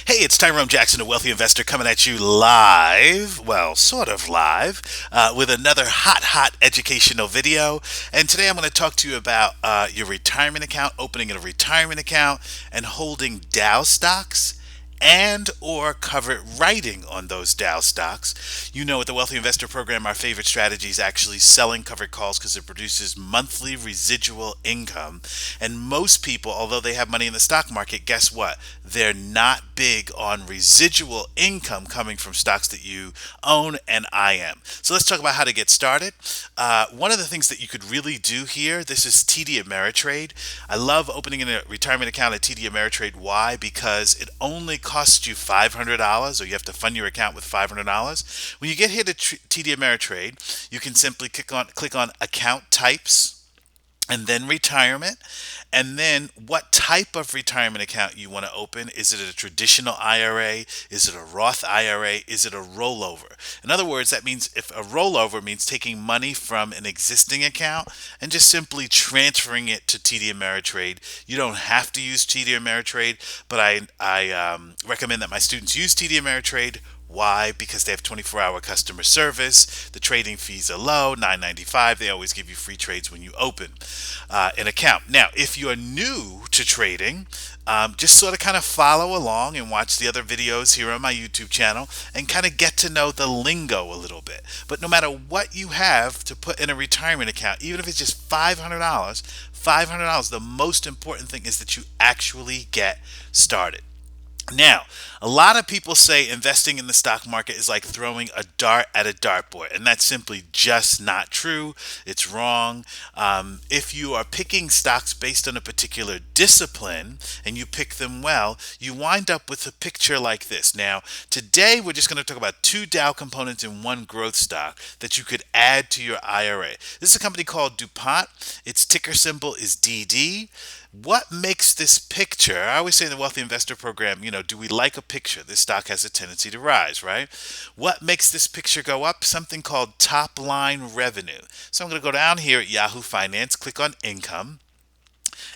Hey, it's Tyrone Jackson, a wealthy investor, coming at you live, well, sort of live, with another hot educational video. And today I'm going to talk to you about your retirement account, opening a retirement account, and holding Dow stocks and or covered writing on those Dow stocks. You know, with the Wealthy Investor Program, our favorite strategy is actually selling covered calls because it produces monthly residual income. And most people, although they have money in the stock market, guess what? They're not big on residual income coming from stocks that you own, and I am. So let's talk about how to get started. One of the things that you could really do here, this is TD Ameritrade. I love opening a retirement account at TD Ameritrade. Why? Because it only costs you $500, or you have to fund your account with $500. When you get here to TD Ameritrade, you can simply click on account types and then retirement, and then what type of retirement account you want to open. Is it a traditional IRA? Is it a Roth IRA? Is it a rollover? In other words, that means if a rollover means taking money from an existing account and just simply transferring it to TD Ameritrade. You don't have to use TD Ameritrade, but I recommend that my students use TD Ameritrade. Why? Because they have 24-hour customer service. The trading fees are low, $9.95. They always give you free trades when you open an account. Now, if you're new to trading, just sort of kind of follow along and watch the other videos here on my YouTube channel and kind of get to know the lingo a little bit. But no matter what you have to put in a retirement account, even if it's just $500, the most important thing is that you actually get started. Now, a lot of people say investing in the stock market is like throwing a dart at a dartboard, and that's simply just not true. It's wrong. If you are picking stocks based on a particular discipline and you pick them well, you wind up with a picture like this. Now, today we're just going to talk about two Dow components and one growth stock that you could add to your IRA. This is a company called DuPont. Its ticker symbol is DD. What makes this picture? I always say in the Wealthy Investor Program, do we like a picture? This stock has a tendency to rise, right? What makes this picture go up? Something called top line revenue. So I'm going to go down here at Yahoo Finance, click on income.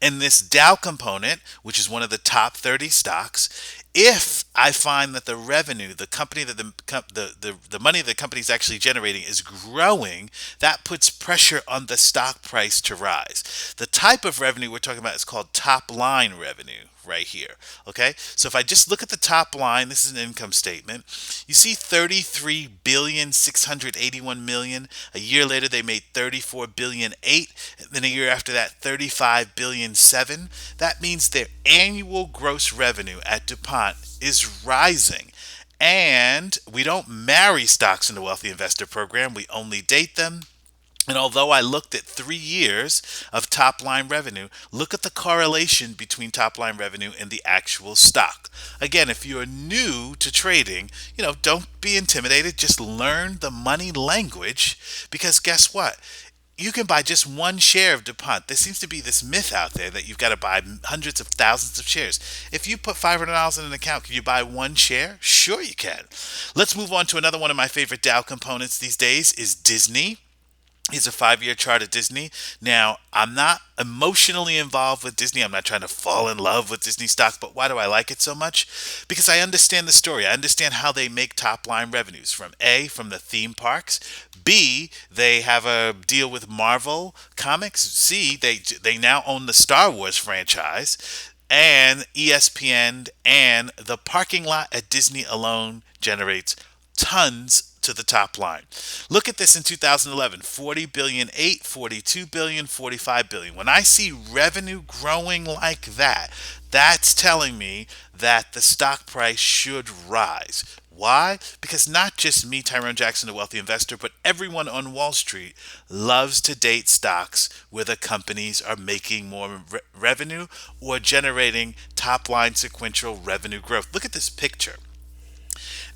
In this Dow component, which is one of the top 30 stocks, if I find that the revenue, the company that the money the company is actually generating is growing, that puts pressure on the stock price to rise. The type of revenue we're talking about is called top line revenue right here. Okay, so if I just look at the top line, this is an income statement. You see 33 billion 681 million. A year later they made 34 billion 8, and then a year after that 35 billion 7. That means their annual gross revenue at DuPont is rising. And we don't marry stocks in the Wealthy Investor Program, we only date them. And although I looked at 3 years of top line revenue, look at the correlation between top line revenue and the actual stock. Again, if you're new to trading, don't be intimidated. Just learn the money language, because guess what? You can buy just one share of DuPont. There seems to be this myth out there that you've got to buy hundreds of thousands of shares. If you put $500 in an account, can you buy one share? Sure you can. Let's move on to another one of my favorite Dow components these days is Disney. Here's a 5-year chart of Disney. Now, I'm not emotionally involved with Disney. I'm not trying to fall in love with Disney stock, but why do I like it so much? Because I understand the story. I understand how they make top line revenues. From the theme parks. B, they have a deal with Marvel Comics. C, they now own the Star Wars franchise. And ESPN, and the parking lot at Disney alone generates tons to the top line. Look at this in 2011, 40 billion 8, 42 billion, 45 billion. When I see revenue growing like that, that's telling me that the stock price should rise. Why? Because not just me, Tyrone Jackson, the wealthy investor, but everyone on Wall Street loves to date stocks where the companies are making more revenue or generating top line sequential revenue growth. Look at this picture.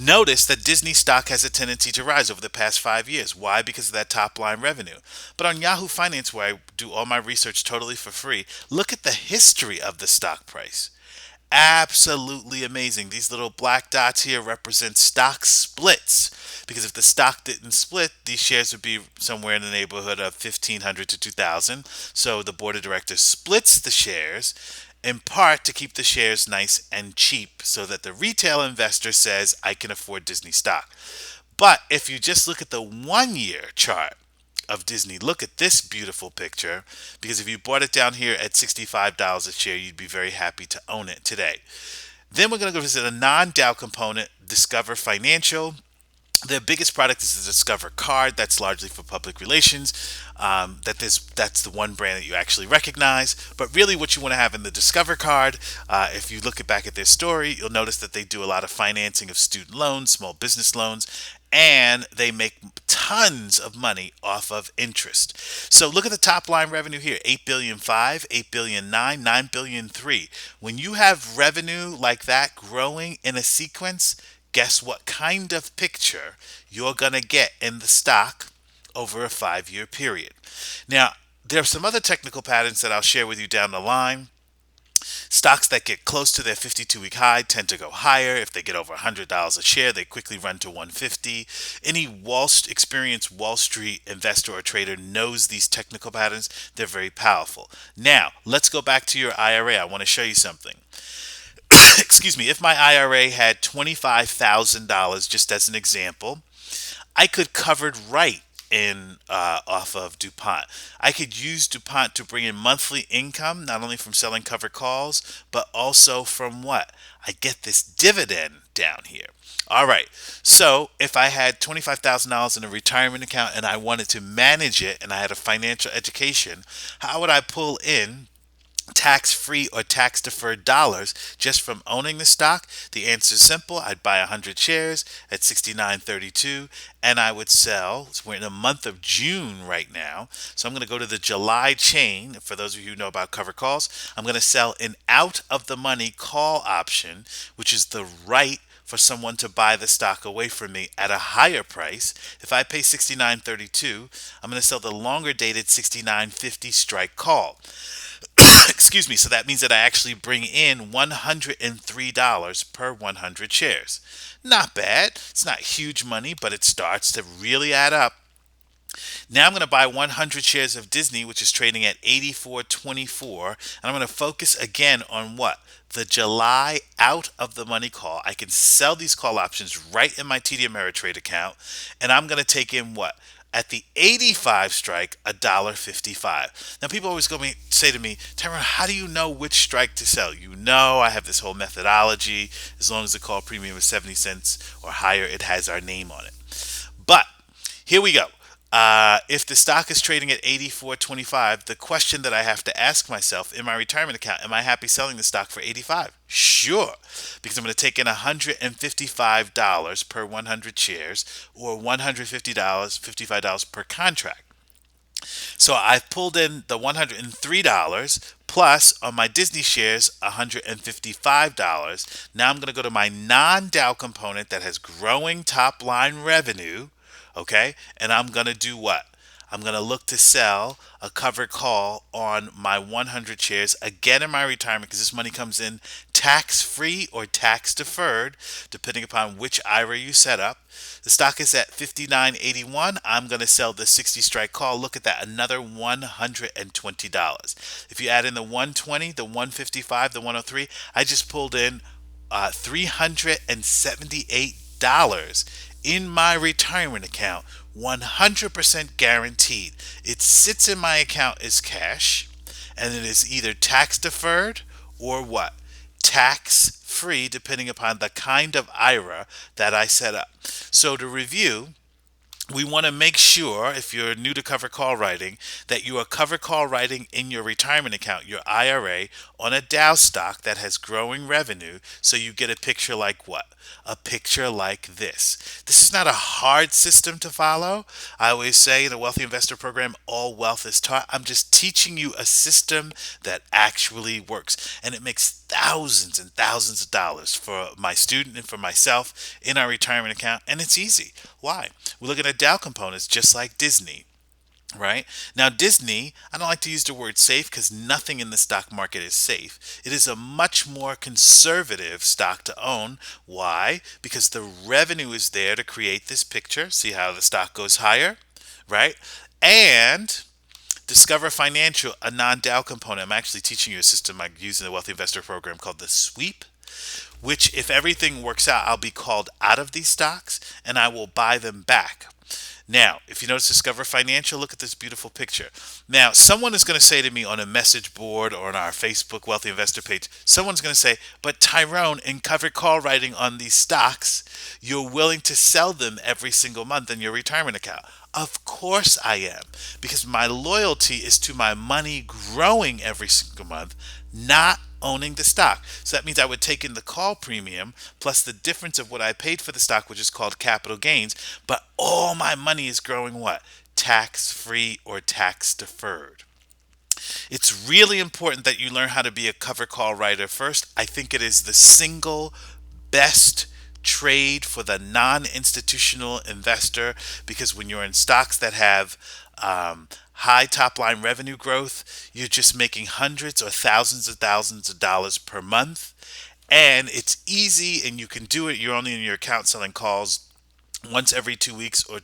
Notice that Disney stock has a tendency to rise over the past 5 years. Why? Because of that top line revenue. But on Yahoo Finance, where I do all my research totally for free, look at the history of the stock price. Absolutely amazing. These little black dots here represent stock splits, because if the stock didn't split, these shares would be somewhere in the neighborhood of 1,500 to 2,000. So the board of directors splits the shares, in part to keep the shares nice and cheap so that the retail investor says, I can afford Disney stock. But if you just look at the 1 year chart of Disney, look at this beautiful picture, because if you bought it down here at $65 a share, you'd be very happy to own it today. Then we're going to go visit a non-Dow component, Discover Financial. Their biggest product is the Discover card. That's largely for public relations. That's the one brand that you actually recognize. But really, what you want to have in the Discover card, if you look back at their story, you'll notice that they do a lot of financing of student loans, small business loans, and they make tons of money off of interest. So look at the top line revenue here: 8 billion 5, 8 billion 9, 9 billion 3. When you have revenue like that growing in a sequence, guess what kind of picture you're going to get in the stock over a 5 year period. Now, there are some other technical patterns that I'll share with you down the line. Stocks that get close to their 52-week high tend to go higher. If they get over $100 a share, they quickly run to 150. Any experienced Wall Street investor or trader knows these technical patterns. They're very powerful. Now, let's go back to your IRA. I want to show you something. Excuse me. If my IRA had $25,000, just as an example, I could covered right in off of DuPont. I could use DuPont to bring in monthly income, not only from selling covered calls, but also from what? I get this dividend down here. All right. So if I had $25,000 in a retirement account and I wanted to manage it and I had a financial education, how would I pull in tax-free or tax-deferred dollars just from owning the stock? The answer is simple. I'd buy 100 shares at $69.32, and I would sell. So we're in the month of June right now, so I'm going to go to the July chain. For those of you who know about cover calls, I'm going to sell an out-of-the-money call option, which is the right for someone to buy the stock away from me at a higher price. If I pay $69.32, I'm going to sell the longer dated $69.50 strike call. Excuse me. So that means that I actually bring in $103 per 100 shares. Not bad. It's not huge money, but it starts to really add up. Now I'm going to buy 100 shares of Disney, which is trading at 84.24, and I'm going to focus again on what? The July out of the money call. I can sell these call options right in my TD Ameritrade account, and I'm going to take in what? At the 85 strike, $1.55. Now, people always say to me, Tyrone, how do you know which strike to sell? You know, I have this whole methodology. As long as the call premium is 70 cents or higher, it has our name on it. But here we go. If the stock is trading at 84.25, the question that I have to ask myself in my retirement account, am I happy selling the stock for 85? Sure, because I'm going to take in $155 per 100 shares, or $155 per contract. So I've pulled in the $103 plus on my Disney shares $155. Now I'm going to go to my non-Dow component that has growing top line revenue. Okay, and I'm going to do what? I'm going to look to sell a covered call on my 100 shares again in my retirement, because this money comes in tax-free or tax-deferred, depending upon which IRA you set up. The stock is at $59.81. I'm going to sell the 60 strike call. Look at that, another $120. If you add in the 120, the 155, the 103, I just pulled in $378 in my retirement account, 100% guaranteed. It sits in my account as cash, and it is either tax deferred or what? Tax free, depending upon the kind of IRA that I set up. So to review, we want to make sure, if you're new to cover call writing, that you are cover call writing in your retirement account, your IRA, on a Dow stock that has growing revenue, so you get a picture like what? A picture like this. This is not a hard system to follow. I always say in a Wealthy Investor program, all wealth is taught. I'm just teaching you a system that actually works, and it makes thousands and thousands of dollars for my student and for myself in our retirement account, and it's easy. Why? We're looking at Dow components just like Disney. Right? Now, Disney, I don't like to use the word safe because nothing in the stock market is safe. It is a much more conservative stock to own. Why? Because the revenue is there to create this picture. See how the stock goes higher? Right? And Discover Financial, a non-Dow component. I'm actually teaching you a system I use in the Wealthy Investor program called the Sweep, which, if everything works out, I'll be called out of these stocks and I will buy them back. Now, if you notice Discover Financial, look at this beautiful picture. Now, someone is going to say to me on a message board or on our Facebook Wealthy Investor page, someone's going to say, but Tyrone, in covered call writing on these stocks, you're willing to sell them every single month in your retirement account. Of course I am, because my loyalty is to my money growing every single month, not owning the stock. So that means I would take in the call premium plus the difference of what I paid for the stock, which is called capital gains, but all my money is growing what? Tax free or tax deferred. It's really important that you learn how to be a cover call writer first. I think it is the single best trade for the non-institutional investor, because when you're in stocks that have high top line revenue growth, you're just making hundreds or thousands of dollars per month, and it's easy and you can do it. You're only in your account selling calls once every 2 weeks or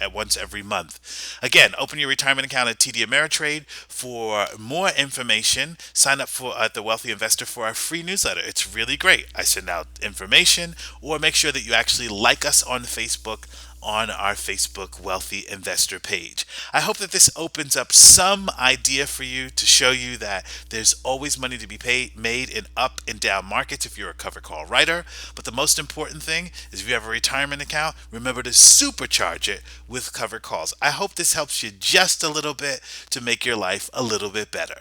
at once every month. Again, open your retirement account at TD Ameritrade. For more information, sign up for at the Wealthy Investor for our free newsletter. It's really great. I send out information, or make sure that you actually like us on Facebook on our Facebook Wealthy Investor page. I hope that this opens up some idea for you to show you that there's always money to be made in up and down markets if you're a cover call writer. But the most important thing is, if you have a retirement account, remember to supercharge it with cover calls. I hope this helps you just a little bit to make your life a little bit better.